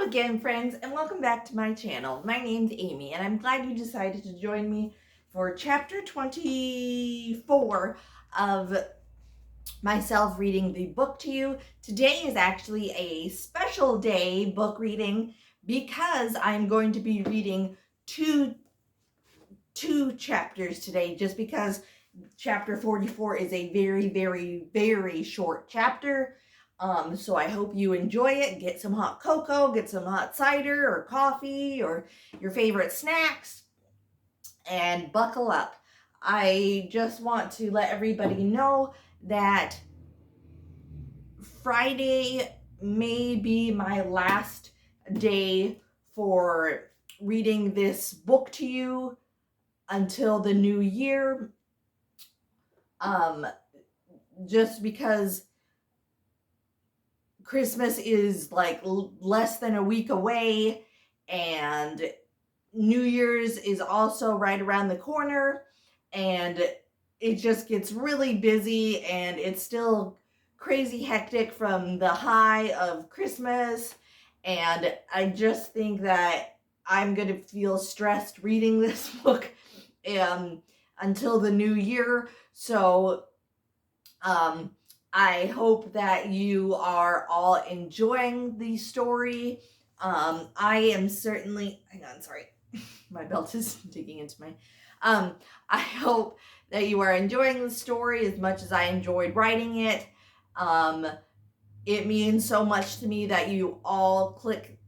Hello again, friends, and welcome back to my channel. My name's Amy, and I'm glad you decided to join me for chapter 24 of myself reading the book to you. Today is actually a special day book reading because I'm going to be reading two chapters today, just because chapter 44 is a very short chapter. So I hope you enjoy it. Get some hot cocoa, get some hot cider or coffee or your favorite snacks, and buckle up. I just want to let everybody know that Friday may be my last day for reading this book to you until the new year. Just because Christmas is like less than a week away, and New Year's is also right around the corner, and it just gets really busy, and it's still crazy hectic from the high of Christmas. And I just think that I'm going to feel stressed reading this book until the new year. So I hope that you are all enjoying the story. I am certainly, hang on, sorry, my belt is digging into my, I hope that you are enjoying the story as much as I enjoyed writing it. It means so much to me that you all click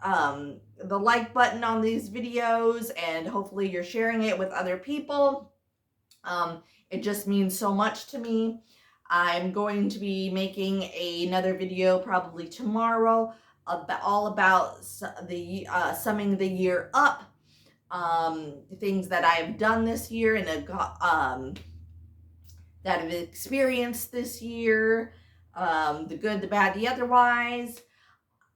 the like button on these videos, and hopefully you're sharing it with other people. It just means so much to me. I'm going to be making another video probably tomorrow about the summing the year up, things that I've done this year and that I've experienced this year, the good, the bad, the otherwise.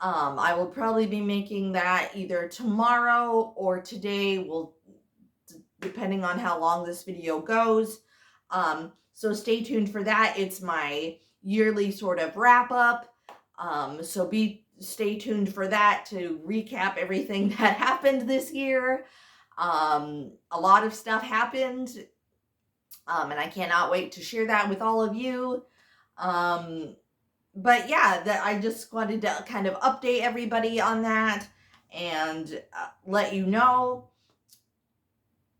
I will probably be making that either tomorrow or today, depending on how long this video goes. So stay tuned for that. It's my yearly sort of wrap up. So stay tuned for that to recap everything that happened this year. A lot of stuff happened, and I cannot wait to share that with all of you. But yeah, I just wanted to kind of update everybody on that and let you know.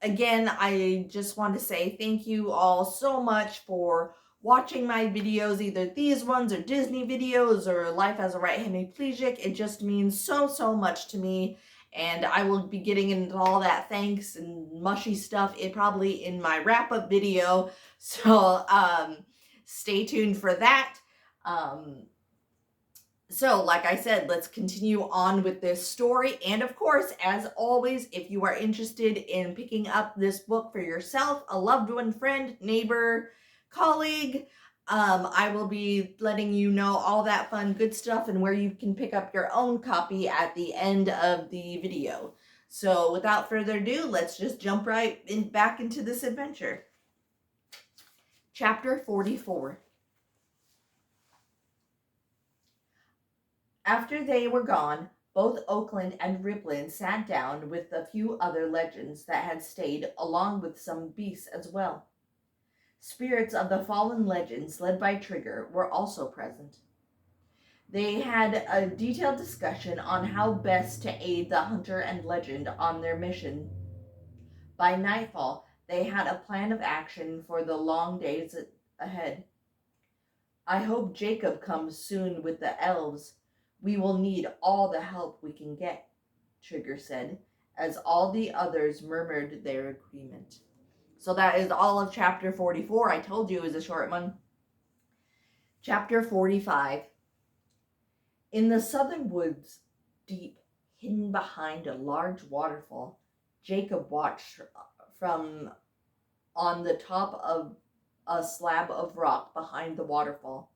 Again, I just want to say thank you all so much for watching my videos, either these ones or Disney videos or Life as a Right Hemiplegic. It just means so much to me, and I will be getting into all that thanks and mushy stuff probably in my wrap-up video. So stay tuned for that. So, like I said, let's continue on with this story. And of course, as always, if you are interested in picking up this book for yourself, a loved one, friend, neighbor, colleague, I will be letting you know all that fun, good stuff and where you can pick up your own copy at the end of the video. So, without further ado, let's just jump back into this adventure. Chapter 44. After they were gone, both Oakland and Ripplin sat down with a few other legends that had stayed, along with some beasts as well. Spirits of the fallen legends, led by Trigger, were also present. They had a detailed discussion on how best to aid the hunter and legend on their mission. By nightfall, they had a plan of action for the long days ahead. I hope Jacob comes soon with the elves. We will need all the help we can get, Trigger said, as all the others murmured their agreement. So that is all of chapter 44. I told you it was a short one. Chapter 45. In the southern woods, deep, hidden behind a large waterfall, Jacob watched from on the top of a slab of rock behind the waterfall.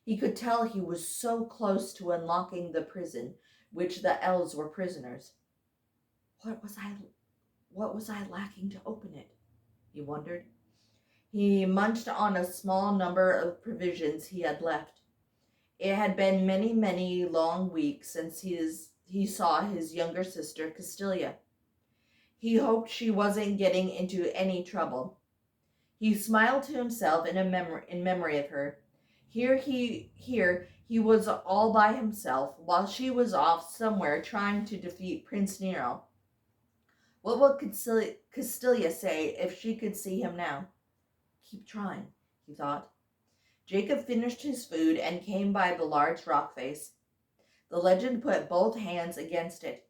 He could tell he was so close to unlocking the prison, which the elves were prisoners. What was I lacking to open it? He wondered. He munched on a small number of provisions he had left. It had been many long weeks since he saw his younger sister Castilia. He hoped she wasn't getting into any trouble. He smiled to himself in memory of her. Here he was all by himself, while she was off somewhere trying to defeat Prince Nero. What would Castilia say if she could see him now? Keep trying, he thought. Jacob finished his food and came by the large rock face. The legend put both hands against it.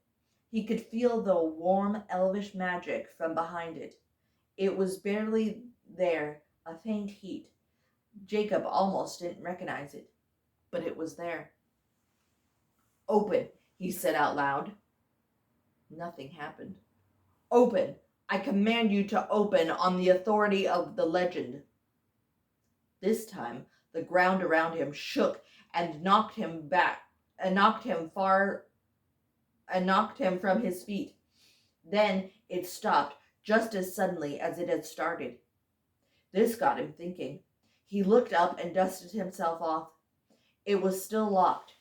He could feel the warm elvish magic from behind it. It was barely there, a faint heat. Jacob almost didn't recognize it, but it was there. Open, he said out loud. Nothing happened. Open! I command you to open on the authority of the legend. This time, the ground around him shook and knocked him from his feet. Then it stopped just as suddenly as it had started. This got him thinking. He looked up and dusted himself off. It was still locked.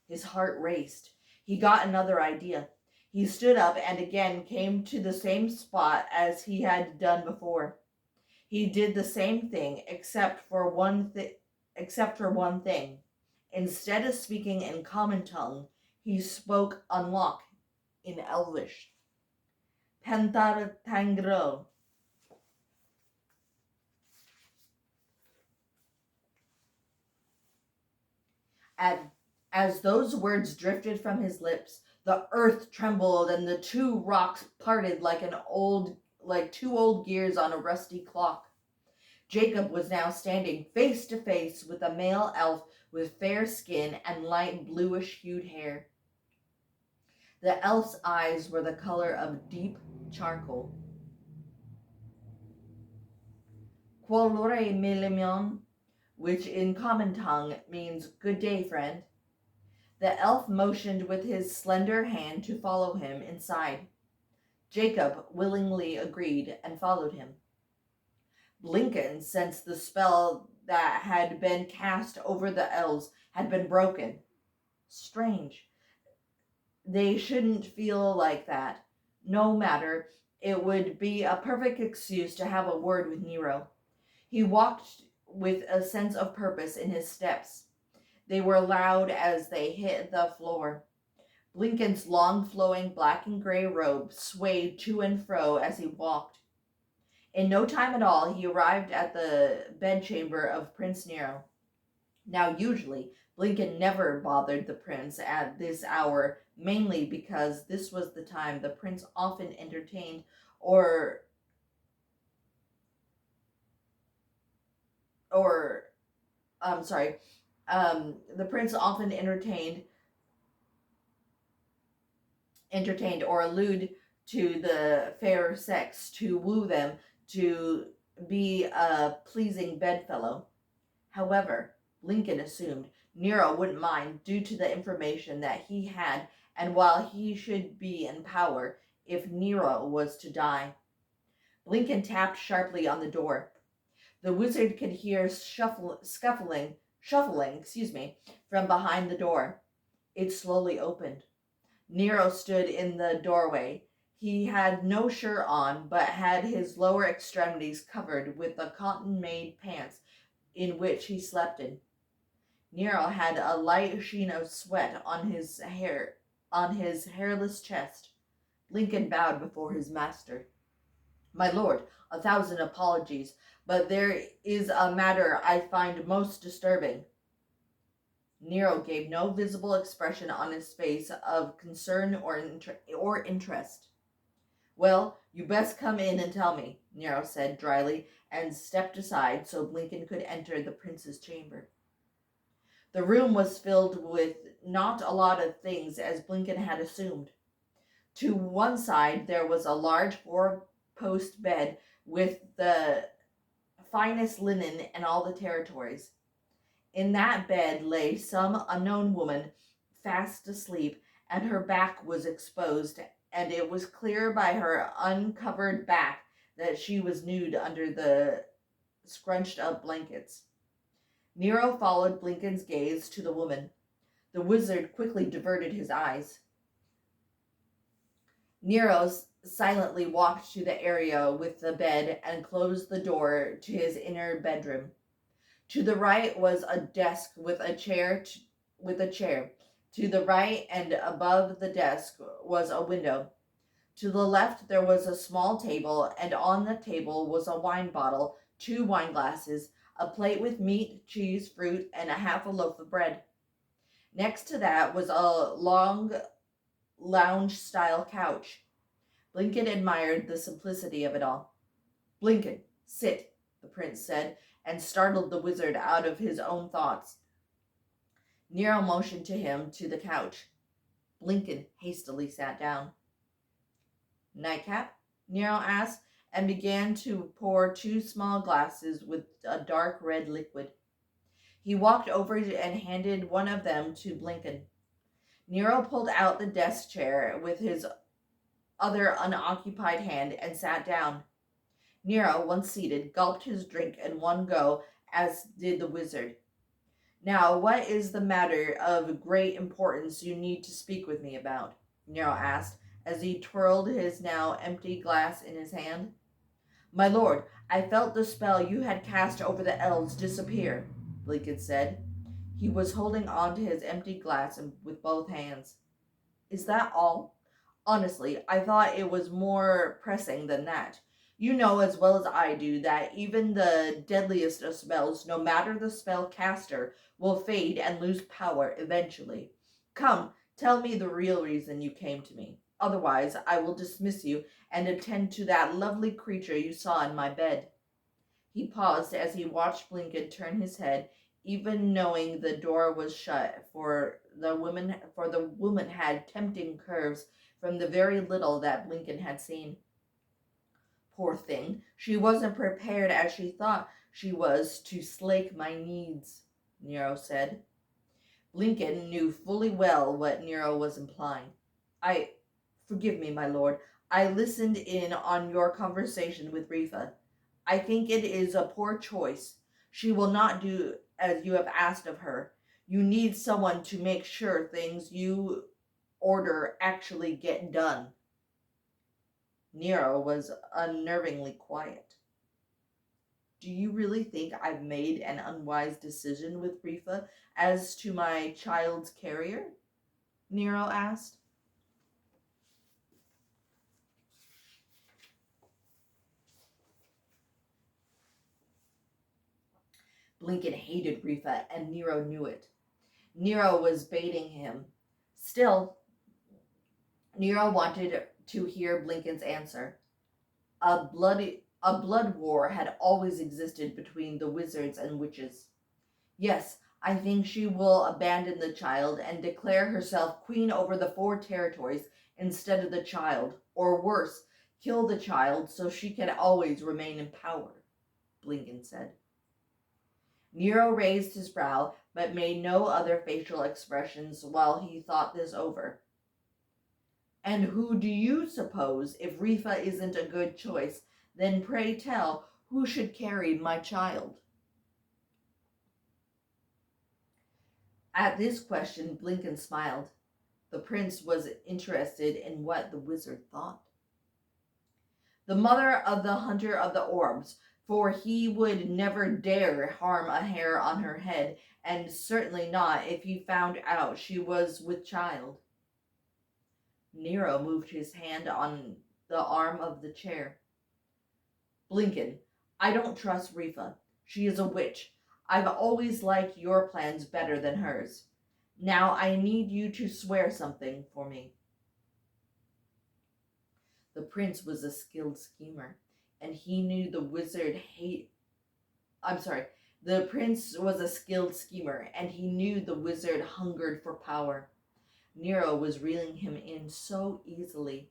His heart raced. He got another idea. He stood up and again came to the same spot as he had done before. He did the same thing except for one thing. Instead of speaking in common tongue, he spoke unlock in Elvish. Pentar Tangro. As those words drifted from his lips, the earth trembled and the two rocks parted like two old gears on a rusty clock. Jacob was now standing face to face with a male elf with fair skin and light bluish-hued hair. The elf's eyes were the color of deep charcoal. Quolore melemion, which in common tongue means good day, friend. The elf motioned with his slender hand to follow him inside. Jacob willingly agreed and followed him. Blinken sensed the spell that had been cast over the elves had been broken. Strange. They shouldn't feel like that. No matter, it would be a perfect excuse to have a word with Nero. He walked with a sense of purpose in his steps. They were loud as they hit the floor. Blinken's long flowing black and gray robe swayed to and fro as he walked. In no time at all, he arrived at the bedchamber of Prince Nero. Now, usually, Blinken never bothered the prince at this hour, mainly because this was the time the prince often entertained the prince often entertained or allude to the fair sex to woo them to be a pleasing bedfellow. However, Blinken assumed Nero wouldn't mind due to the information that he had, and while he should be in power if Nero was to die. Blinken tapped sharply on the door. The wizard could hear shuffling, from behind the door. It slowly opened. Nero stood in the doorway. He had no shirt on, but had his lower extremities covered with the cotton-made pants in which he slept in. Nero had a light sheen of sweat on his hairless chest. Blinken bowed before his master. My lord, 1,000 apologies, but there is a matter I find most disturbing. Nero gave no visible expression on his face of concern or interest. Well, you best come in and tell me, Nero said dryly, and stepped aside so Blinken could enter the prince's chamber. The room was filled with not a lot of things as Blinken had assumed. To one side there was a large four-post bed with the finest linen in all the territories. In that bed lay some unknown woman fast asleep, and her back was exposed, and it was clear by her uncovered back that she was nude under the scrunched up blankets. Nero followed Blinken's gaze to the woman. The wizard quickly diverted his eyes. Nero silently walked to the area with the bed and closed the door to his inner bedroom. To the right was a desk with a chair. To the right and above the desk was a window. To the left there was a small table, and on the table was a wine bottle, two wine glasses, a plate with meat, cheese, fruit, and a half a loaf of bread. Next to that was a long lounge-style couch. Blinken admired the simplicity of it all. "Blinken, sit," the prince said, and startled the wizard out of his own thoughts. Nero motioned to him to the couch. Blinken hastily sat down. "Nightcap?" Nero asked, and began to pour two small glasses with a dark red liquid. He walked over and handed one of them to Blinken. Nero pulled out the desk chair with his other unoccupied hand and sat down. Nero, once seated, gulped his drink in one go, as did the wizard. "Now, what is the matter of great importance you need to speak with me about?" Nero asked, as he twirled his now empty glass in his hand. "My lord, I felt the spell you had cast over the elves disappear," Blinken said. He was holding on to his empty glass with both hands. "Is that all? Honestly, I thought it was more pressing than that. You know as well as I do that even the deadliest of spells, no matter the spell caster, will fade and lose power eventually. Come, tell me the real reason you came to me. Otherwise, I will dismiss you and attend to that lovely creature you saw in my bed." He paused as he watched Blinken turn his head, even knowing the door was shut, for the woman had tempting curves from the very little that Blinken had seen. "Poor thing, she wasn't prepared as she thought she was to slake my needs," Nero said. Blinken knew fully well what Nero was implying. Forgive me, my lord. I listened in on your conversation with Rifa. I think it is a poor choice. She will not do as you have asked of her. You need someone to make sure things you order actually get done." Nero was unnervingly quiet. "Do you really think I've made an unwise decision with Rifa as to my child's carrier?" Nero asked. Blinken hated Rifa, and Nero knew it. Nero was baiting him. Still, Nero wanted to hear Blinken's answer. A blood war had always existed between the wizards and witches. "Yes, I think she will abandon the child and declare herself queen over the 4 territories instead of the child, or worse, kill the child so she can always remain in power," Blinken said. Nero raised his brow, but made no other facial expressions while he thought this over. "And who do you suppose, if Rifa isn't a good choice, then pray tell, who should carry my child?" At this question, Blinken smiled. The prince was interested in what the wizard thought. "The mother of the hunter of the orbs, for he would never dare harm a hair on her head, and certainly not if he found out she was with child." Nero moved his hand on the arm of the chair. "Blinken, I don't trust Rifa. She is a witch. I've always liked your plans better than hers. Now I need you to swear something for me." The prince was a skilled schemer, and he knew the wizard hate. The prince was a skilled schemer, and he knew the wizard hungered for power. Nero was reeling him in so easily.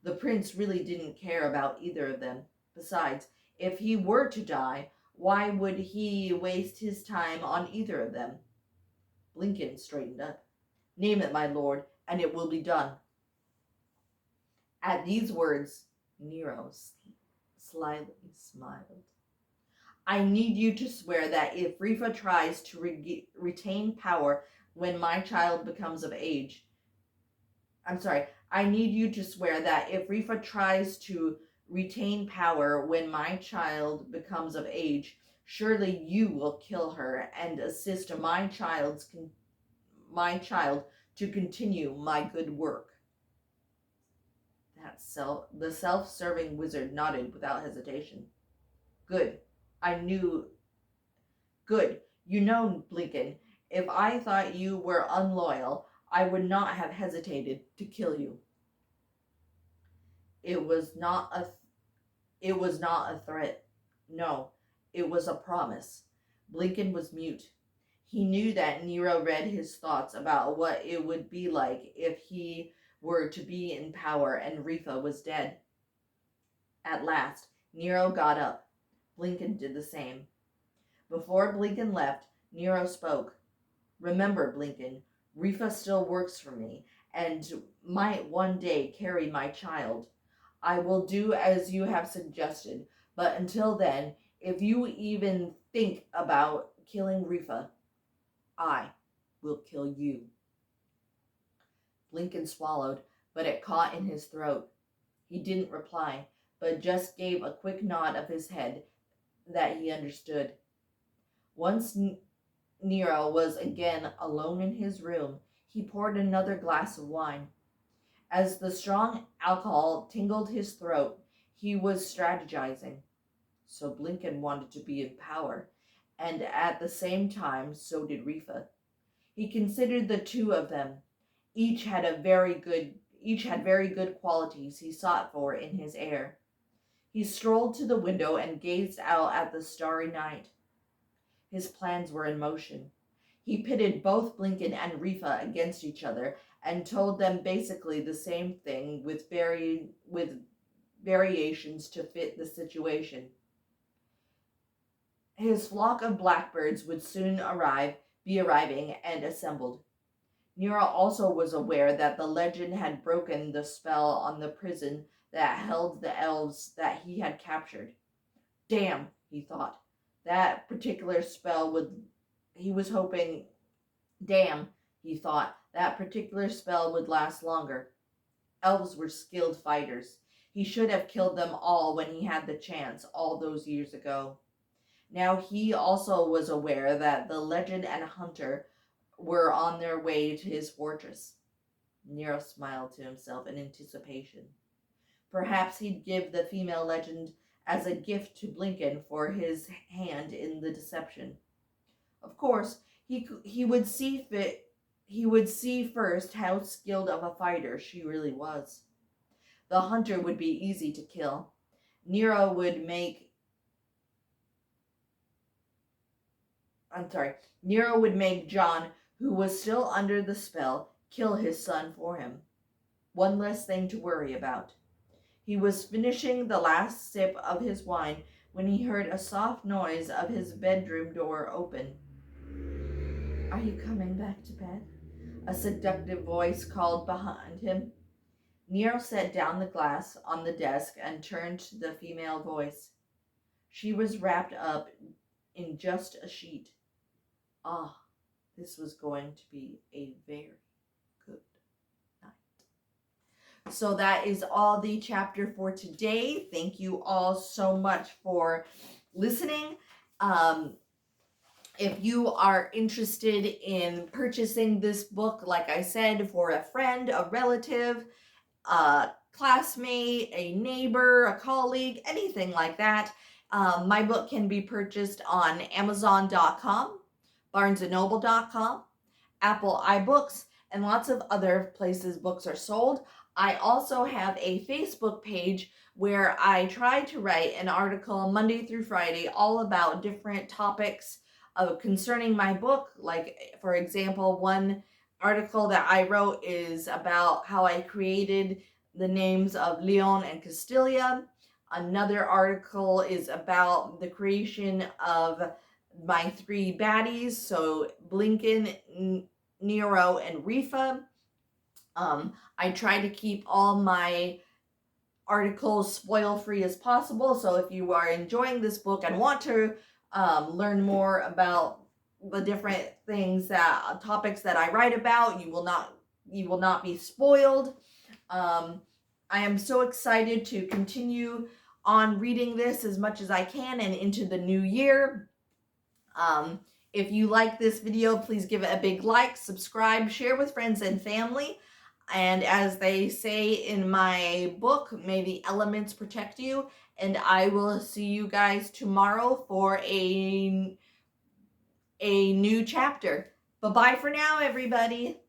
The prince really didn't care about either of them. Besides, if he were to die, why would he waste his time on either of them? Blinken straightened up. "Name it, my lord, and it will be done." At these words, Nero slyly smiled. "I need you to swear that if Rifa tries to retain power when my child becomes of age, I need you to swear that if Rifa tries to retain power when my child becomes of age, surely you will kill her and assist my child to continue my good work. The self-serving wizard nodded without hesitation. Good. I knew. Good. You know, Blinken, if I thought you were unloyal, I would not have hesitated to kill you. It was not a it was not a threat. No, it was a promise. Blinken was mute. He knew that Nero read his thoughts about what it would be like if he were to be in power and Rifa was dead. At last, Nero got up. Blinken did the same. Before Blinken left, Nero spoke. Remember, Blinken, Rifa still works for me and might one day carry my child. I will do as you have suggested, but until then, if you even think about killing Rifa, I will kill you. Blinken swallowed, but it caught in his throat. He didn't reply, but just gave a quick nod of his head that he understood. Once Nero was again alone in his room, he poured another glass of wine. As the strong alcohol tingled his throat, he was strategizing. So Blinken wanted to be in power, and at the same time, so did Rifa. He considered the two of them. Each had very good qualities he sought for in his heir. He strolled to the window and gazed out at the starry night. His plans were in motion. He pitted both Blinken and Rifa against each other and told them basically the same thing with variations to fit the situation. His flock of blackbirds would soon be arriving and assembled. Nero also was aware that the legend had broken the spell on the prison that held the elves that he had captured. Damn, he thought. That particular spell would he was hoping Damn, he thought, that particular spell would last longer. Elves were skilled fighters. He should have killed them all when he had the chance all those years ago. Now he also was aware that the legend and hunter were on their way to his fortress. Nero smiled to himself in anticipation. Perhaps he'd give the female legend as a gift to Blinken for his hand in the deception. Of course, he would see first how skilled of a fighter she really was. The hunter would be easy to kill. Nero would make John, who was still under the spell, kill his son for him. One less thing to worry about. He was finishing the last sip of his wine when he heard a soft noise of his bedroom door open. Are you coming back to bed? A seductive voice called behind him. Nero set down the glass on the desk and turned to the female voice. She was wrapped up in just a sheet. Ah, this was going to be a very good night. So that is all the chapter for today. Thank you all so much for listening. If you are interested in purchasing this book, like I said, for a friend, a relative, a classmate, a neighbor, a colleague, anything like that, my book can be purchased on Amazon.com, BarnesandNoble.com, Apple iBooks, and lots of other places books are sold. I also have a Facebook page where I try to write an article Monday through Friday all about different topics concerning my book. Like, for example, one article that I wrote is about how I created the names of Leon and Castilla. Another article is about the creation of my three baddies, so Blinken, Nero, and Rifa. I try to keep all my articles spoil-free as possible, so if you are enjoying this book and want to learn more about the different topics that I write about, you will not be spoiled. I am so excited to continue on reading this as much as I can and into the new year. If you like this video, please give it a big like, subscribe, share with friends and family. And as they say in my book, may the elements protect you. And I will see you guys tomorrow for a new chapter. Bye-bye for now, everybody.